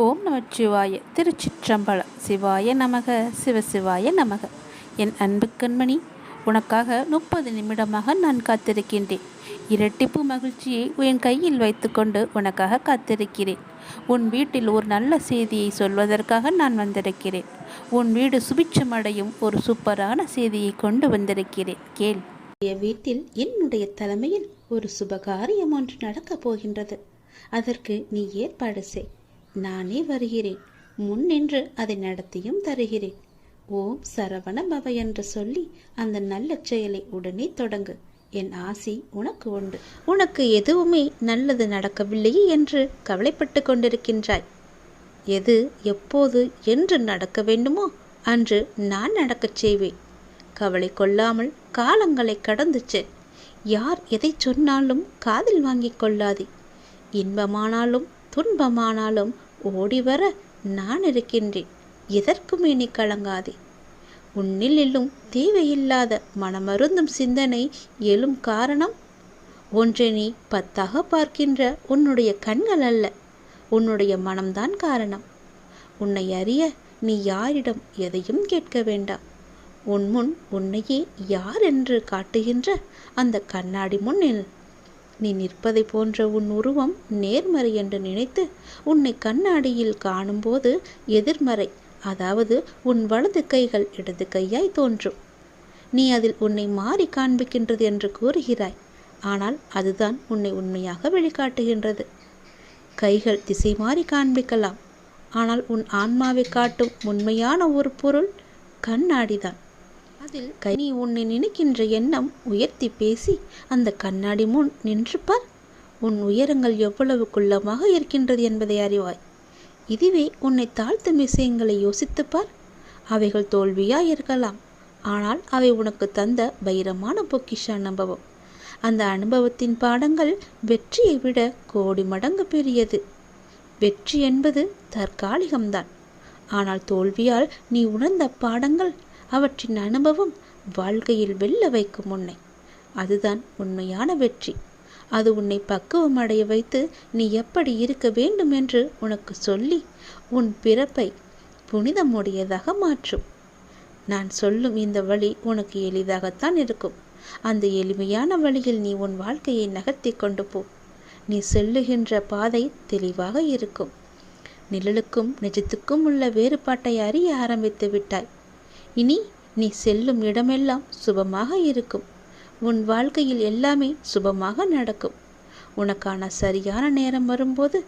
ஓம் நமச்சிவாய. திருச்சிற்றம்பலம். சிவாய நமக, சிவசிவாய நமக. என் அன்பு கண்மணி, உனக்காக 30 நிமிடமாக நான் காத்திருக்கின்றேன். இரட்டிப்பு மகிழ்ச்சியை என் கையில் வைத்துக்கொண்டு உனக்காக காத்திருக்கிறேன். உன் வீட்டில் ஒரு நல்ல செய்தியை சொல்வதற்காக நான் வந்திருக்கிறேன். உன் வீடு சுபிட்சமடையும் ஒரு சூப்பரான செய்தியை கொண்டு வந்திருக்கிறேன். கேள். என் வீட்டில் என்னுடைய தலைமையில் ஒரு சுபகாரியம் ஒன்று நடக்கப் போகின்றது. அதற்கு நீ ஏற்பாடு செய். நானே வருகிறேன். முன் நின்று அதை நடத்தியும் தருகிறேன். ஓம் சரவண பவ என்று சொல்லி அந்த நல்ல செயலை உடனே தொடங்கு. என் ஆசி உனக்கு உண்டு. உனக்கு எதுவுமே நல்லது நடக்கவில்லையே என்று கவலைப்பட்டு கொண்டிருக்கின்றாய். எது எப்போது என்று நடக்க வேண்டுமோ அன்று நான் நடக்கச் செய்வேன். கவலை கொள்ளாமல் காலங்களை கடந்து செல். யார் எதை சொன்னாலும் காதில் வாங்கிக் கொள்ளாதே. இன்பமானாலும் துன்பமானாலும் ஓடி வர நான் இருக்கின்றேன். எதற்குமே நீ கலங்காதே. உன்னில் எழும் தேவையில்லாத மனமருந்தும் சிந்தனை எழும் காரணம் ஒன்றை நீ 10 பார்க்கின்ற உன்னுடைய கண்கள் அல்ல, உன்னுடைய மனம்தான் காரணம். உன்னை அறிய நீ யாரிடம் எதையும் கேட்க வேண்டாம். உன் முன் உன்னையே யார் என்று காட்டுகின்ற அந்த கண்ணாடி முன்னில் நீ நிற்பதை போன்ற உன் உருவம் நேர்மறை என்று நினைத்து உன்னை கண்ணாடியில் காணும்போது எதிர்மறை, அதாவது உன் வலது கைகள் இடது கையாய் தோன்றும். நீ அதில் உன்னை மாறி காண்பிக்கின்றது என்று கூறுகிறாய். ஆனால் அதுதான் உன்னை உண்மையாக வெளிக்காட்டுகின்றது. கைகள் திசை மாறி காண்பிக்கலாம், ஆனால் உன் ஆன்மாவை காட்டும் உண்மையான ஒரு பொருள் கண்ணாடிதான். அதில் நீ உன்னை நினைக்கின்ற எண்ணம் உயர்த்தி பேசி அந்த கண்ணாடி முன் நின்று பார். உன் உயரங்கள் எவ்வளவு குள்ளமாக இருக்கின்றது என்பதை அறிவாய். இதுவே உன்னை தாழ்த்தும் விஷயங்களை யோசித்துப்பார். அவைகள் தோல்வியாய் இருக்கலாம், ஆனால் அவை உனக்கு தந்த வைரமான பொக்கிஷ அனுபவம். அந்த அனுபவத்தின் பாடங்கள் வெற்றியை விட கோடி மடங்கு பெரியது. வெற்றி என்பது தற்காலிகம்தான், ஆனால் தோல்வியால் நீ உணர்ந்த பாடங்கள், அவற்றின் அனுபவம் வாழ்க்கையில் வெல்ல வைக்கும் உன்னை. அதுதான் உண்மையான வெற்றி. அது உன்னை பக்குவம் அடைய வைத்து நீ எப்படி இருக்க வேண்டும் என்று உனக்கு சொல்லி உன் பிறப்பை புனிதமுடையதாக மாற்றும். நான் சொல்லும் இந்த வழி உனக்கு எளிதாகத்தான் இருக்கும். அந்த எளிமையான வழியில் நீ உன் வாழ்க்கையை நகர்த்தி கொண்டு போ. நீ செல்லுகின்ற பாதை தெளிவாக இருக்கும். நிழலுக்கும் நிஜத்துக்கும் உள்ள வேறுபாட்டை அறிய ஆரம்பித்து விட்டாய். இனி நீ செல்லும் இடமெல்லாம் சுபமாக இருக்கும். உன் வாழ்க்கையில் எல்லாமே சுபமாக நடக்கும். உனக்கான சரியான நேரம் வரும்போது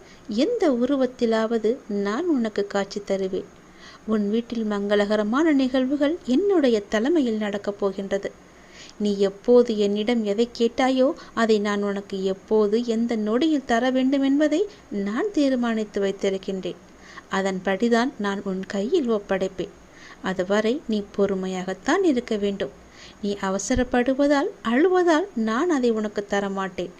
எந்த உருவத்திலாவது நான் உனக்கு காட்சி தருவேன். உன் வீட்டில் மங்களகரமான நிகழ்வுகள் என்னுடைய தலைமையில் நடக்கப் போகின்றது. நீ எப்போது என்னிடம் எதை கேட்டாயோ அதை நான் உனக்கு எப்போது எந்த நொடியில் தர வேண்டும் என்பதை நான் தீர்மானித்து வைத்திருக்கின்றேன். அதன்படிதான் நான் உன் கையில் ஒப்படைப்பேன். அதுவரை நீ பொறுமையாகத்தான் இருக்க வேண்டும். நீ அவசரப்படுவதால் அழுவதால் நான் அதை உனக்கு தரமாட்டேன்.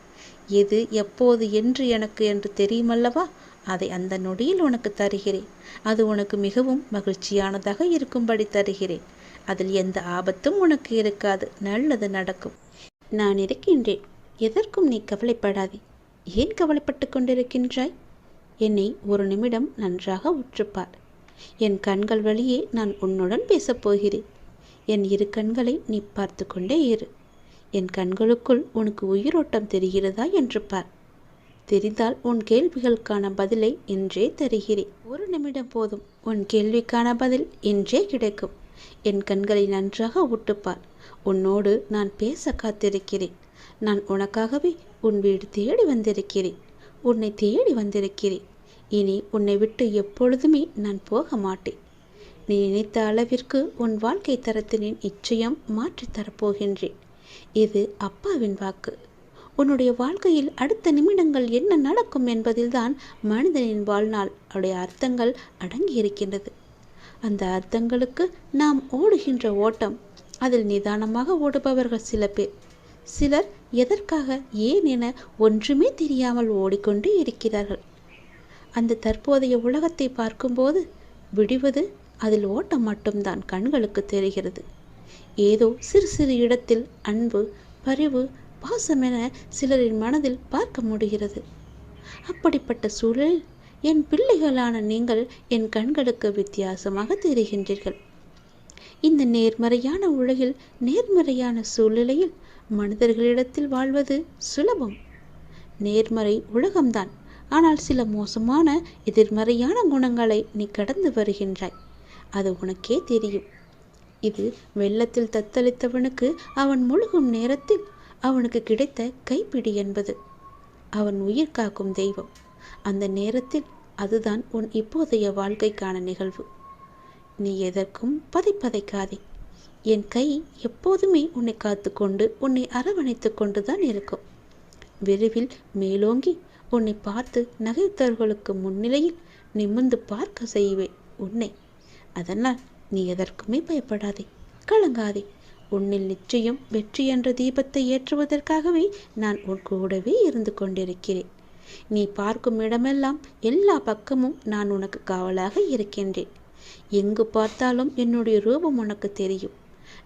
எது எப்போது என்று தெரியுமல்லவா, அதை அந்த நொடியில் உனக்கு தருகிறேன். அது உனக்கு மிகவும் மகிழ்ச்சியானதாக இருக்கும்படி தருகிறேன். அதில் எந்த ஆபத்தும் உனக்கு இருக்காது. நல்லது நடக்கும். நான் இருக்கின்றேன். எதற்கும் நீ கவலைப்படாதே. ஏன் கவலைப்பட்டு கொண்டிருக்கின்றாய்? என்னை ஒரு நிமிடம் நன்றாக உற்றுப்பார். என் கண்கள் வழியே நான் உன்னுடன் பேசப்போகிறேன். என் 2 கண்களை நீ பார்த்து கொண்டே இரு. என் கண்களுக்குள் உனக்கு உயிரோட்டம் தெரிகிறதா என்று பார். தெரிந்தால் உன் கேள்விகளுக்கான பதிலை இன்றே தருகிறேன். 1 நிமிடம் போதும். உன் கேள்விக்கான பதில் இன்றே கிடைக்கும். என் கண்களை நன்றாக உட்டுப்பார். உன்னோடு நான் பேச காத்திருக்கிறேன். நான் உனக்காகவே உன் வீடு தேடி வந்திருக்கிறேன். உன்னை தேடி வந்திருக்கிறேன். இனி உன்னை விட்டு எப்பொழுதுமே நான் போக மாட்டேன். நீ நினைத்த அளவிற்கு உன் வாழ்க்கை தரத்தினை நிச்சயம் மாற்றித் தரப்போகின்றேன். இது அப்பாவின் வாக்கு. உன்னுடைய வாழ்க்கையில் அடுத்த நிமிடங்கள் என்ன நடக்கும் என்பதில்தான் மனிதனின் வாழ்நாள் உடைய அர்த்தங்கள் அடங்கியிருக்கின்றது. அந்த அர்த்தங்களுக்கு நாம் ஓடுகின்ற ஓட்டம். அதில் நிதானமாக ஓடுபவர்கள் சில பேர். சிலர் எதற்காக ஏன் என ஒன்றுமே தெரியாமல் ஓடிக்கொண்டே இருக்கிறார்கள். அந்த தற்போதைய உலகத்தை பார்க்கும்போது விடுவது அதில் ஓட்டம் மட்டும்தான் கண்களுக்கு தெரிகிறது. ஏதோ சிறு சிறு இடத்தில் அன்பு, பரிவு, பாசம் என சிலரின் மனதில் பார்க்க முடிகிறது. அப்படிப்பட்ட சூழலில் என் பிள்ளைகளான நீங்கள் என் கண்களுக்கு வித்தியாசமாக தெரிகின்றீர்கள். இந்த நேர்மறையான உலகில், நேர்மறையான சூழ்நிலையில் மனிதர்களிடத்தில் வாழ்வது சுலபம். நேர்மறை உலகம்தான். ஆனால் சில மோசமான எதிர்மறையான குணங்களை நீ கடந்து வருகின்றாய். அது உனக்கே தெரியும். இது வெள்ளத்தில் தத்தளித்தவனுக்கு அவன் முழுகும் நேரத்தில் அவனுக்கு கிடைத்த கைப்பிடி என்பது. அவன் உயிர் காக்கும் தெய்வம். அந்த நேரத்தில் அதுதான் உன் இப்போதைய வாழ்க்கைக்கான நிகழ்வு. நீ எதற்கும் பதைக்காதே. என் கை எப்போதுமே உன்னை காத்துக்கொண்டு உன்னை அரவணைத்து கொண்டுதான் இருக்கும். விரைவில் மேலோங்கி உன்னை பார்த்து நகைத்தவர்களுக்கு முன்னிலையில் நிமிர்ந்து பார்க்க செய்வேன் உன்னை. அதனால் நீ எதற்குமே பயப்படாதே, கலங்காதே. உன்னில் நிச்சயம் வெற்றி என்ற தீபத்தை ஏற்றுவதற்காகவே நான் உன் கூடவே இருந்து கொண்டிருக்கிறேன். நீ பார்க்கும் இடமெல்லாம் எல்லா பக்கமும் நான் உனக்கு காவலாக இருக்கின்றேன். எங்கு பார்த்தாலும் என்னுடைய ரூபம் உனக்கு தெரியும்.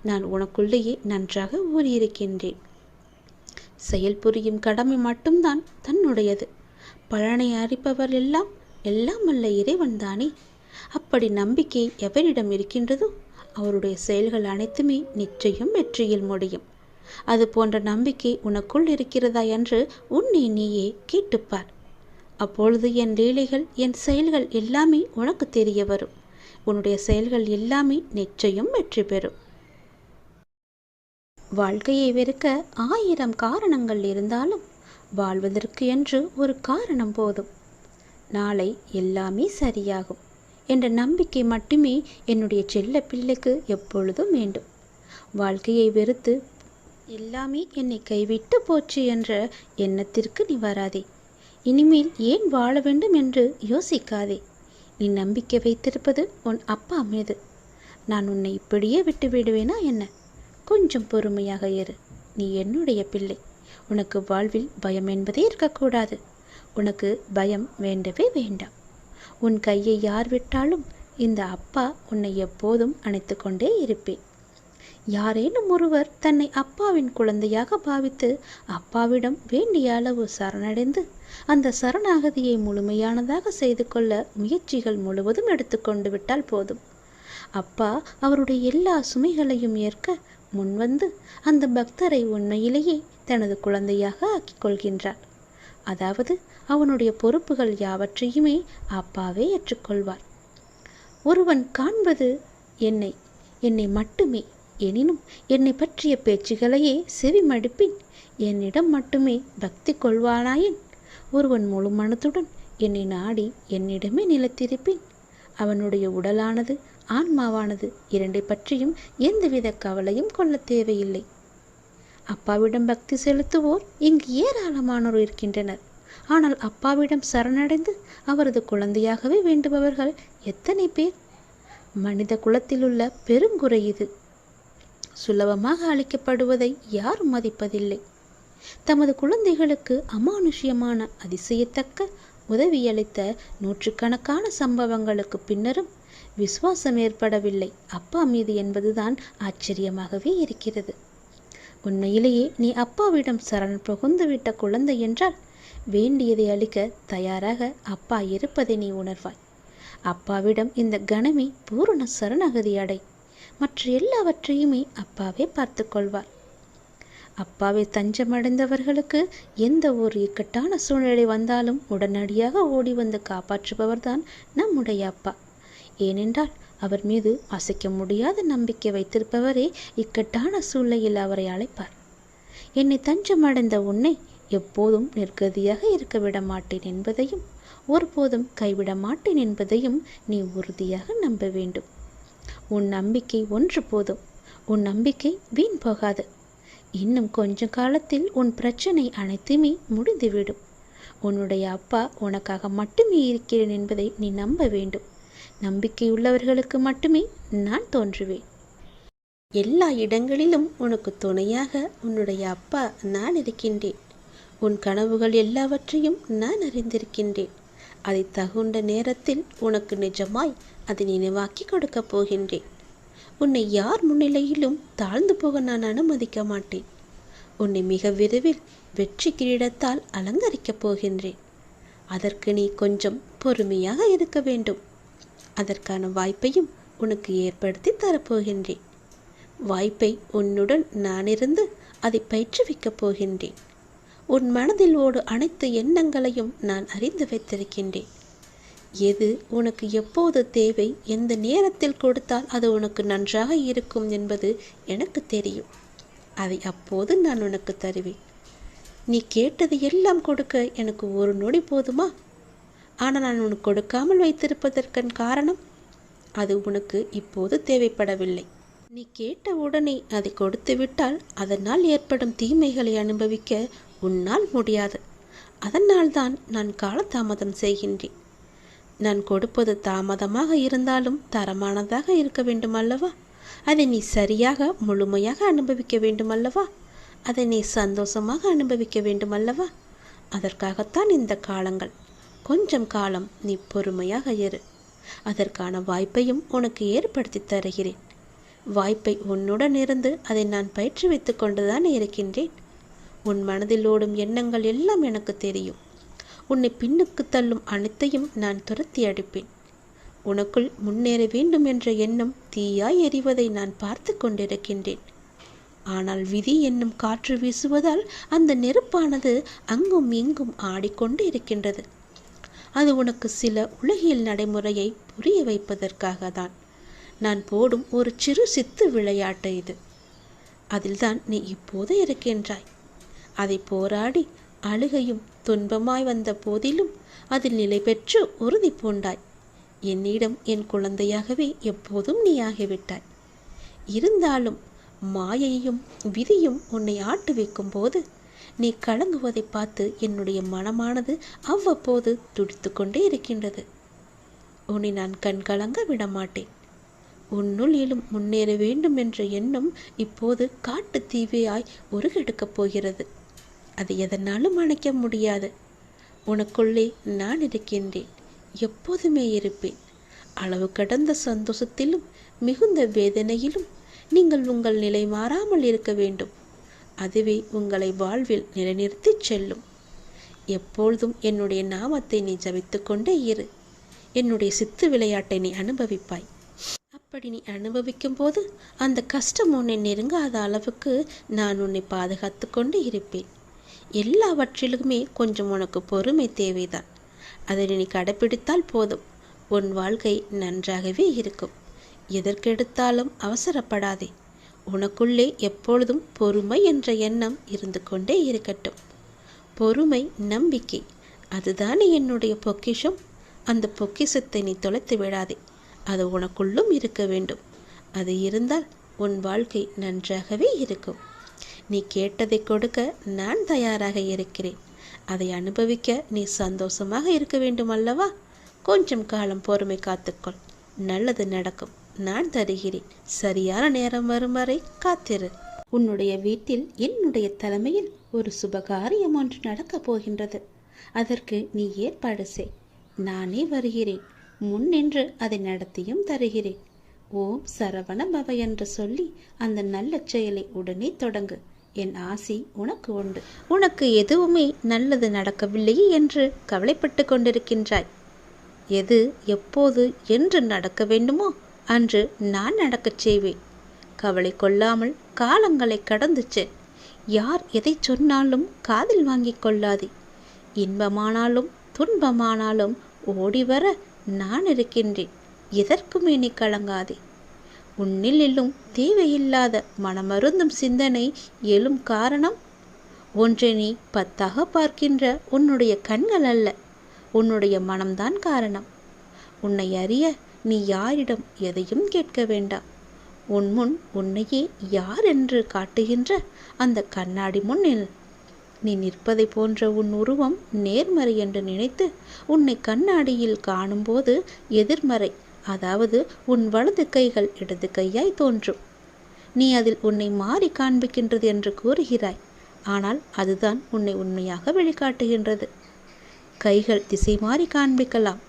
நான் உனக்குள்ளேயே நன்றாக ஊறியிருக்கின்றேன். செயல் புரியும் கடமை மட்டும்தான் தன்னுடையது. பலனை அறிப்பவர் எல்லாம் அல்ல இறைவன் தானே. அப்படி நம்பிக்கை எவரிடம் இருக்கின்றதோ அவருடைய செயல்கள் அனைத்துமே நிச்சயம் வெற்றியில் முடியும். அது போன்ற நம்பிக்கை உனக்குள் இருக்கிறதா என்று உன்னை நீயே கேட்டுப்பார். அப்பொழுது என் லீலைகள், என் செயல்கள் எல்லாமே உனக்கு தெரிய வரும். உன்னுடைய செயல்கள் எல்லாமே நிச்சயம் வெற்றி பெறும். வாழ்க்கையை வெறுக்க 1000 காரணங்கள் இருந்தாலும் வாழ்வதற்கு என்று ஒரு காரணம் போதும். நாளை எல்லாமே சரியாகும் என்ற நம்பிக்கை மட்டுமே என்னுடைய செல்ல பிள்ளைக்கு எப்பொழுதும் வேண்டும். வாழ்க்கையை வெறுத்து எல்லாமே என்னை கைவிட்டு போச்சு என்ற எண்ணத்திற்கு நீ வராதே. இனிமேல் ஏன் வாழ வேண்டும் என்று யோசிக்காதே. நீ நம்பிக்கை வைத்திருப்பது உன் அப்பா மீது. நான் உன்னை இப்படியே விட்டு விடுவேனா என்ன? கொஞ்சம் பொறுமையாக இரு. நீ என்னுடைய பிள்ளை. உனக்கு வாழ்வில் பயம் என்பதே இருக்கக்கூடாது. உனக்கு பயம் வேண்டவே வேண்டாம். உன் கையை யார் விட்டாலும் இந்த அப்பா உன்னை எப்போதும் அணைத்து கொண்டே இருப்பேன். யாரேனும் ஒருவர் தன்னை அப்பாவின் குழந்தையாக பாவித்து அப்பாவிடம் வேண்டிய அளவு சரணடைந்து அந்த சரணாகதியை முழுமையானதாக செய்து கொள்ள முயற்சிகள் முழுவதும் எடுத்துக்கொண்டு விட்டால் போதும். அப்பா அவருடைய எல்லா சுமைகளையும் ஏற்க முன்வந்து அந்த பக்தரை உண்மையிலேயே தனது குழந்தையாக ஆக்கிக் கொள்கின்றார். அதாவது அவனுடைய பொறுப்புகள் யாவற்றையுமே அப்பாவே ஏற்றுக்கொள்வார். ஒருவன் காண்பது என்னை மட்டுமே. எனினும் என்னை பற்றிய பேச்சுகளையே செவி மடுப்பின் என்னிடம் மட்டுமே பக்தி கொள்வானாயின், ஒருவன் முழு மனத்துடன் என்னை நாடி என்னிடமே நிலைத்திருப்பின், அவனுடைய உடலானது ஆன்மாவானது இரண்டை பற்றியும் எந்தவித கவலையும் கொள்ள தேவையில்லை. அப்பாவிடம் பக்தி செலுத்துவோர் இங்கு ஏராளமானோர் இருக்கின்றனர். ஆனால் அப்பாவிடம் சரணடைந்து அவரது குழந்தையாகவே வேண்டுபவர்கள் எத்தனை பேர்? மனித குலத்திலுள்ள பெருங்குறை இது. சுலபமாக அளிக்கப்படுவதை யாரும் மதிப்பதில்லை. தமது குழந்தைகளுக்கு அமானுஷ்யமான அதிசயத்தக்க உதவியளித்த நூற்றுக்கணக்கான சம்பவங்களுக்கு பின்னரும் விசுவாசம் ஏற்படவில்லை அப்பா மீது என்பதுதான் ஆச்சரியமாகவே இருக்கிறது. உண்மையிலேயே நீ அப்பாவிடம் சரண் புகுந்துவிட்ட குழந்தை என்றால் வேண்டியதை அளிக்க தயாராக அப்பா இருப்பதை நீ உணர்வாய். அப்பாவிடம் இந்த கணமே பூரண சரணாகதி அடை. மற்ற எல்லாவற்றையுமே அப்பாவே பார்த்து கொள்வார். அப்பாவை தஞ்சமடைந்தவர்களுக்கு எந்த ஒரு இக்கட்டான சூழ்நிலை வந்தாலும் உடனடியாக ஓடி வந்து காப்பாற்றுபவர்தான் நம்முடைய அப்பா. ஏனென்றால் அவர் மீது அசைக்க முடியாத நம்பிக்கை வைத்திருப்பவரே இக்கட்டான சூழ்நிலையில் அவரை அழைப்பார். என்னை தஞ்சமடைந்த உன்னை எப்போதும் நிர்கதியாக இருக்க விட மாட்டேன் என்பதையும் ஒருபோதும் கைவிட மாட்டேன் என்பதையும் நீ உறுதியாக நம்ப வேண்டும். உன் நம்பிக்கை ஒன்று போதும். உன் நம்பிக்கை வீண் போகாது. இன்னும் கொஞ்ச காலத்தில் உன் பிரச்சனை அனைத்துமே முடிந்துவிடும். உன்னுடைய அப்பா உனக்காக மட்டுமே இருக்கிறேன் என்பதை நீ நம்ப வேண்டும். நம்பிக்கை உள்ளவர்களுக்கு மட்டுமே நான் தோன்றுவேன். எல்லா இடங்களிலும் உனக்கு துணையாக உன்னுடைய அப்பா நான் இருக்கின்றேன். உன் கனவுகள் எல்லாவற்றையும் நான் அறிந்திருக்கின்றேன். அதை தகுந்த நேரத்தில் உனக்கு நிஜமாய் அதை நினைவாக்கி கொடுக்கப் போகின்றேன். உன்னை யார் முன்னிலையிலும் தாழ்ந்து போக நான் அனுமதிக்க மாட்டேன். உன்னை மிக விரைவில் வெற்றி கிரீடத்தால் அலங்கரிக்கப் போகின்றேன். அதற்கு நீ கொஞ்சம் பொறுமையாக இருக்க வேண்டும். அதற்கான வாய்ப்பையும் உனக்கு ஏற்படுத்தி தரப்போகின்றேன். வாய்ப்பை உன்னுடன் நான் இருந்து அதை பயிற்றுவிக்கப் போகின்றேன். உன் மனதில் ஓடு அனைத்து எண்ணங்களையும் நான் அறிந்து வைத்திருக்கின்றேன். எது உனக்கு எப்போது தேவை, எந்த நேரத்தில் கொடுத்தால் அது உனக்கு நன்றாக இருக்கும் என்பது எனக்கு தெரியும். அதை அப்போது நான் உனக்கு தருவேன். நீ கேட்டது எல்லாம் கொடுக்க எனக்கு ஒரு நொடி போதுமா? ஆனால் நான் உனக்கு கொடுக்காமல் வைத்திருப்பதற்கான காரணம், அது உனக்கு இப்போது தேவைப்படவில்லை. நீ கேட்ட உடனே அதை கொடுத்து விட்டால் அதனால் ஏற்படும் தீமைகளை அனுபவிக்க உன்னால் முடியாது. அதனால்தான் நான் காலதாமதம் செய்கின்றேன். நான் கொடுப்பது தாமதமாக இருந்தாலும் தரமானதாக இருக்க வேண்டும் அல்லவா? அதை நீ சரியாக முழுமையாக அனுபவிக்க வேண்டும் அல்லவா? அதை நீ சந்தோஷமாக அனுபவிக்க வேண்டும் அல்லவா? அதற்காகத்தான் இந்த காலங்கள். கொஞ்சம் காலம் நீ பொறுமையாக இரு. அதற்கான வாய்ப்பையும் உனக்கு ஏற்படுத்தி தருகிறேன். வாய்ப்பை உன்னுடன் இருந்து அதை நான் பயிற்றுவித்து கொண்டுதான் இருக்கின்றேன். உன் மனதில் ஓடும் எண்ணங்கள் எல்லாம் எனக்கு தெரியும். உன்னை பின்னுக்கு தள்ளும் அனைத்தையும் நான் துரத்தி அடிப்பேன். உனக்குள் முன்னேற வேண்டும் என்ற எண்ணம் தீயாய் எறிவதை நான் பார்த்து கொண்டிருக்கின்றேன். ஆனால் விதி என்னும் காற்று வீசுவதால் அந்த நெருப்பானது அங்கும் இங்கும் ஆடிக்கொண்டு இருக்கின்றது. அது உனக்கு சில உலகியல் நடைமுறையை புரிய வைப்பதற்காக தான் நான் போடும் ஒரு சிறு சித்து விளையாட்டு இது. அதில்தான் நீ இப்போது இருக்கின்றாய். அதை போராடி அழுகையும் துன்பமாய் வந்த போதிலும் அதில் நிலை பெற்று உறுதி பூண்டாய். என்னிடம் என் குழந்தையாகவே எப்போதும் நீ ஆகிவிட்டாய். இருந்தாலும் மாயையும் விதியும் உன்னை ஆட்டு வைக்கும் போது நீ கலங்குவதை பார்த்து என்னுடைய மனமானது அவ்வப்போது துடித்து கொண்டே இருக்கின்றது. உன்னை நான் கண் கலங்க விடமாட்டேன். உன்னுள் எழும் முன்னேற வேண்டும் என்ற எண்ணம் இப்போது காட்டு தீவையாய் உருகெடுக்கப் போகிறது. அது எதனாலும் அணைக்க முடியாது. உனக்குள்ளே நான் இருக்கின்றேன். எப்போதுமே இருப்பேன். அளவு கடந்த சந்தோஷத்திலும் மிகுந்த வேதனையிலும் நீங்கள் உங்கள் நிலை மாறாமல் இருக்க வேண்டும். அதுவே உங்களை வாழ்வில் நிலைநிறுத்தி செல்லும். எப்பொழுதும் என்னுடைய நாமத்தை நீ ஜபித்து கொண்டே இரு. என்னுடைய சித்து விளையாட்டை நீ அனுபவிப்பாய். அப்படி நீ அனுபவிக்கும் போது அந்த கஷ்டம் உன்னை நெருங்காத அளவுக்கு நான் உன்னை பாதுகாத்து கொண்டு இருப்பேன். எல்லாவற்றிலுமே கொஞ்சம் உனக்கு பொறுமை தேவைதான். அதை நீ கடைப்பிடித்தால் போதும். உன் வாழ்க்கை நன்றாகவே இருக்கும். எதற்கெடுத்தாலும் அவசரப்படாதே. உனக்குள்ளே எப்பொழுதும் பொறுமை என்ற எண்ணம் இருந்து கொண்டே இருக்கட்டும். பொறுமை, நம்பிக்கை, அதுதானே என்னுடைய பொக்கிஷம். அந்த பொக்கிஷத்தை நீ தொலைத்து விடாதே. அது உனக்குள்ளும் இருக்க வேண்டும். அது இருந்தால் உன் வாழ்க்கை நன்றாகவே இருக்கும். நீ கேட்டதை கொடுக்க நான் தயாராக இருக்கிறேன். அதை அனுபவிக்க நீ சந்தோஷமாக இருக்க வேண்டும் அல்லவா? கொஞ்சம் காலம் பொறுமை காத்துக்கொள். நல்லது நடக்கும். நான் தருகிறேன். சரியான நேரம் வரும் வரை காத்திரு. உன்னுடைய வீட்டில் என்னுடைய தலைமையில் ஒரு சுபகாரியம் ஒன்று நடக்கப் போகின்றது. அதற்கு நீ ஏற்பாடு செய். நானே வருகிறேன். முன் நின்று அதை நடத்தியும் தருகிறேன். ஓம் சரவண பவ என்று சொல்லி அந்த நல்ல செயலை உடனே தொடங்கு. என் ஆசி உனக்கு உண்டு. உனக்கு எதுவுமே நல்லது நடக்கவில்லையே என்று கவலைப்பட்டு கொண்டிருக்கின்றாய். எது எப்போது என்று நடக்க வேண்டுமோ அன்று நான் நடக்கச் செய்வேன். கவலை கொள்ளாமல் காலங்களை கடந்துச்சு. யார் எதை சொன்னாலும் காதில் வாங்கிக் கொள்ளாதே. இன்பமானாலும் துன்பமானாலும் ஓடிவர நான் இருக்கின்றேன். எதற்குமே நீ கலங்காதே. உன்னில் எழும் தேவையில்லாத மனமருந்தும் சிந்தனை எழும் காரணம் ஒன்றை நீ 10ஆக பார்க்கின்ற உன்னுடைய கண்கள் அல்ல, உன்னுடைய மனம்தான் காரணம். உன்னை அறிய நீ யாரிடம் எதையும் கேட்க வேண்டாம். உன் முன் உன்னையே யார் என்று காட்டுகின்ற அந்த கண்ணாடி முன்னில் நீ நிற்பதை போன்ற உன் உருவம் நேர்மறை என்று நினைத்து உன்னை கண்ணாடியில் காணும்போது எதிர்மறை, அதாவது உன் வலது கைகள் இடது கையாய் தோன்றும். நீ அதில் உன்னை மாறி காண்பிக்கின்றது என்று கூறுகிறாய். ஆனால் அதுதான் உன்னை உண்மையாக வெளிக்காட்டுகின்றது. கைகள் திசை மாறி காண்பிக்கலாம்.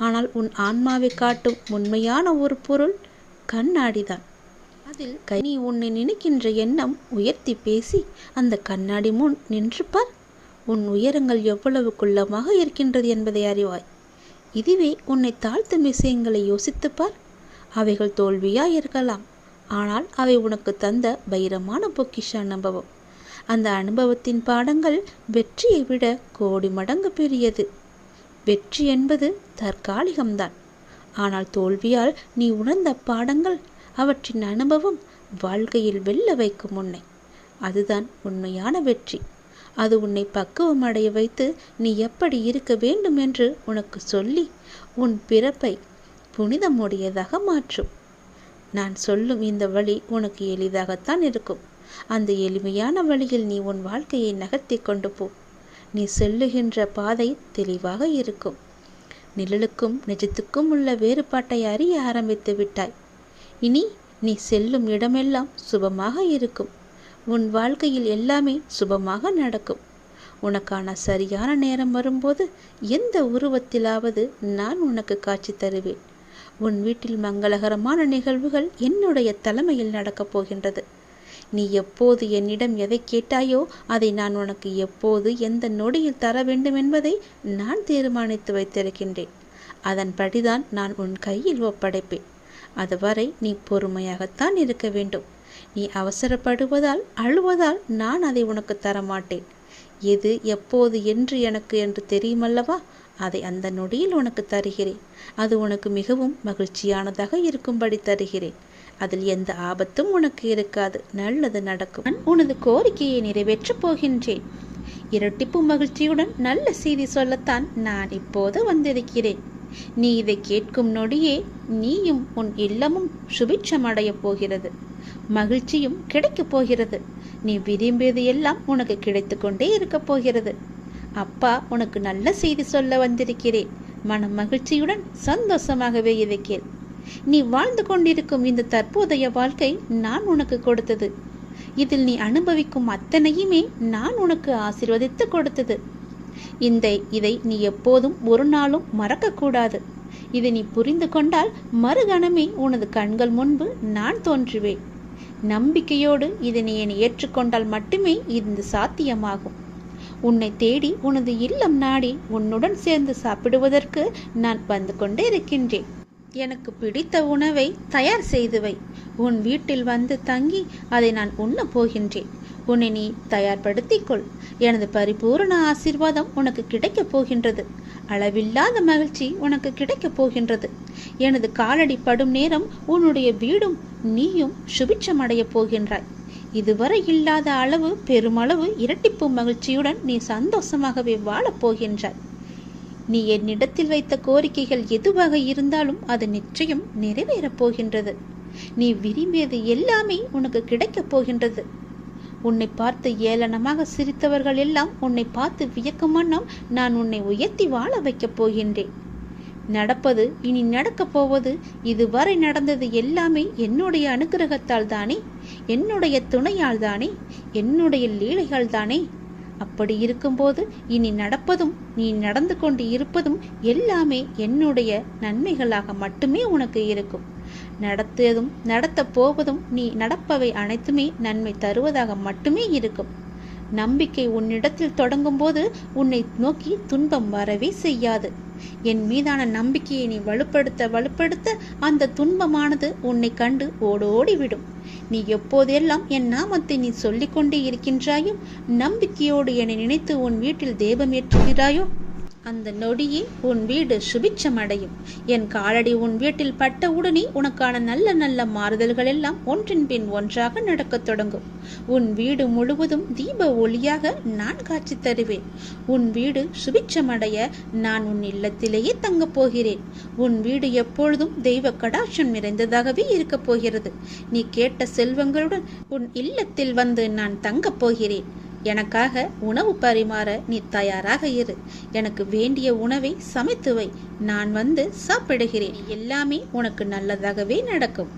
ஆனால் உன் ஆன்மாவை காட்டும் உண்மையான ஒரு பொருள் கண்ணாடிதான். அதில் நீ உன்னை நினைக்கின்ற எண்ணம் உயர்த்தி பேசி அந்த கண்ணாடி முன் நின்று பார். உன் உயரங்கள் எவ்வளவு குள்ளமாக இருக்கின்றது என்பதை அறிவாய். இதுவே உன்னை தாழ்த்தும் விஷயங்களை யோசித்துப்பார். அவைகள் தோல்வியாய் இருக்கலாம், ஆனால் அவை உனக்கு தந்த பைரமான பொக்கிஷ அனுபவம். அந்த அனுபவத்தின் பாடங்கள் வெற்றியை விட கோடி மடங்கு பெரியது. வெற்றி என்பது தற்காலிகம்தான், ஆனால் தோல்வியால் நீ உணர்ந்த பாடங்கள், அவற்றின் அனுபவம் வாழ்க்கையில் வெல்ல வைக்கும் உன்னை. அதுதான் உண்மையான வெற்றி. அது உன்னை பக்குவம் அடைய வைத்து நீ எப்படி இருக்க வேண்டும் என்று உனக்கு சொல்லி உன் பிறப்பை புனிதமுடையதாக மாற்றும். நான் சொல்லும் இந்த வழி உனக்கு எளிதாகத்தான் இருக்கும். அந்த எளிமையான வழியில் நீ உன் வாழ்க்கையை நகர்த்தி கொண்டு போ. நீ செல்லுகின்ற பாதை தெளிவாக இருக்கும். நிழலுக்கும் நிஜத்துக்கும் உள்ள வேறுபாட்டை அறிய ஆரம்பித்து விட்டாய். இனி நீ செல்லும் இடமெல்லாம் சுபமாக இருக்கும். உன் வாழ்க்கையில் எல்லாமே சுபமாக நடக்கும். உனக்கான சரியான நேரம் வரும்போது எந்த உருவத்திலாவது நான் உனக்கு காட்சி தருவேன். உன் வீட்டில் மங்களகரமான நிகழ்வுகள் என்னுடைய தலைமையில் நடக்கப் போகின்றது. நீ எப்போது என்னிடம் எதை கேட்டாயோ அதை நான் உனக்கு எப்போது எந்த நொடியில் தர வேண்டும் என்பதை நான் தீர்மானித்து வைத்திருக்கின்றேன். அதன்படிதான் நான் உன் கையில் ஒப்படைப்பேன். அதுவரை நீ பொறுமையாகத்தான் இருக்க வேண்டும். நீ அவசரப்படுவதால் அழுவதால் நான் அதை உனக்கு தரமாட்டேன். எது எப்போது என்று தெரியுமல்லவா, அதை அந்த நொடியில் உனக்கு தருகிறேன். அது உனக்கு மிகவும் மகிழ்ச்சியானதாக இருக்கும்படி தருகிறேன். அதில் எந்த ஆபத்தும் உனக்கு இருக்காது. நல்லது நடக்கும். நான் உனது கோரிக்கையை நிறைவேற்றப் போகின்றேன். இரட்டிப்பு மகிழ்ச்சியுடன் நல்ல செய்தி சொல்லத்தான் நான் இப்போது வந்திருக்கிறேன். நீ இதை கேட்கும் நொடியே நீயும் உன் இல்லமும் சுபிட்சமடையப் போகிறது. மகிழ்ச்சியும் கிடைக்கப் போகிறது. நீ விரும்பியது எல்லாம் உனக்கு கிடைத்து கொண்டே இருக்க போகிறது. அப்பா உனக்கு நல்ல செய்தி சொல்ல வந்திருக்கிறேன். மன மகிழ்ச்சியுடன் சந்தோஷமாகவே இதை கேள். நீ வாழ்ந்து கொண்டிருக்கும் இந்த தற்போதைய வாழ்க்கை நான் உனக்கு கொடுத்தது. இதில் நீ அனுபவிக்கும் அத்தனையுமே நான் உனக்கு ஆசீர்வதித்து கொடுத்தது. இதை நீ எப்போதும் ஒரு நாளும் மறக்கக்கூடாது. இதை நீ புரிந்து கொண்டால் மறுகணமே உனது கண்கள் முன்பு நான் தோன்றுவேன். நம்பிக்கையோடு இதை நீ ஏற்றுக்கொண்டால் மட்டுமே இது சாத்தியமாகும். உன்னை தேடி உனது இல்லம் நாடி உன்னுடன் சேர்ந்து சாப்பிடுவதற்கு நான் வந்து கொண்டே இருக்கின்றேன். எனக்கு பிடித்த உணவை தயார் செய்து வை. உன் வீட்டில் வந்து தங்கி அதை நான் உண்ண போகின்றேன். உன்னை நீ தயார்படுத்திக்கொள். எனது பரிபூரண ஆசீர்வாதம் உனக்கு கிடைக்கப் போகின்றது. அளவில்லாத மகிழ்ச்சி உனக்கு கிடைக்கப் போகின்றது. எனது காலடி படும் நேரம் உன்னுடைய வீடும் நீயும் சுபிட்சமடைய போகின்றாய். இதுவரை இல்லாத அளவு பெருமளவு இரட்டிப்பு மகிழ்ச்சியுடன் நீ சந்தோஷமாகவே வாழப் போகின்றாய். நீ என்னிடத்தில் வைத்த கோரிக்கைகள் எதுவாக இருந்தாலும் அது நிச்சயம் நிறைவேறப் போகின்றது. நீ விரும்பியது எல்லாமே உனக்கு கிடைக்கப் போகின்றது. உன்னை பார்த்து ஏளனமாக சிரித்தவர்கள் எல்லாம் உன்னை பார்த்து வியக்கும் வண்ணம் நான் உன்னை உயர்த்தி வாழ வைக்கப் போகின்றேன். நடப்பது இனி நடக்கப் போவது இதுவரை நடந்தது எல்லாமே என்னுடைய அனுகிரகத்தால் தானே, என்னுடைய துணையால் தானே, என்னுடைய லீலைகள் தானே. அப்படி இருக்கும்போது இனி நடப்பதும் நீ நடந்து கொண்டு இருப்பதும் எல்லாமே என்னுடைய நன்மைகளாக மட்டுமே உனக்கு இருக்கும். நடத்தப் போவதும் நீ நடப்பவை அனைத்துமே நன்மை தருவதாக மட்டுமே இருக்கும். நம்பிக்கை உன்னிடத்தில் தொடங்கும் போது உன்னை நோக்கி துன்பம் வரவே செய்யாது. என் மீதான நம்பிக்கையை நீ வலுப்படுத்த அந்த துன்பமானது உன்னை கண்டு ஓடோடிவிடும். நீ எப்போதெல்லாம் என் நாமத்தை நீ சொல்லிக்கொண்டே இருக்கின்றாயோ, நம்பிக்கையோடு என்னை நினைத்து உன் வீட்டில் தேபமேற்றுகிறாயோ, அந்த நொடியே உன் வீடு சுபிட்சமடையும். என் காலடி உன் வீட்டில் பட்டவுடனே உனக்கான நல்ல நல்ல மாறுதல்கள் எல்லாம் ஒன்றின் பின் ஒன்றாக நடக்கத் தொடங்கும். உன் வீடு முழுவதும் தீப ஒளியாக நான் காட்சி தருவேன். உன் வீடு சுபிட்சமடைய நான் உன் இல்லத்திலேயே தங்கப் போகிறேன். உன் வீடு எப்பொழுதும் தெய்வ கடாட்சம் நிறைந்ததாகவே இருக்கப் போகிறது. நீ கேட்ட செல்வங்களுடன் உன் இல்லத்தில் வந்து நான் தங்கப் போகிறேன். எனக்காக உணவு பரிமாற நீ தயாராக இரு. எனக்கு வேண்டிய உணவை சமைத்து வை. நான் வந்து சாப்பிடுகிறேன். எல்லாமே உனக்கு நல்லதாகவே நடக்கும்.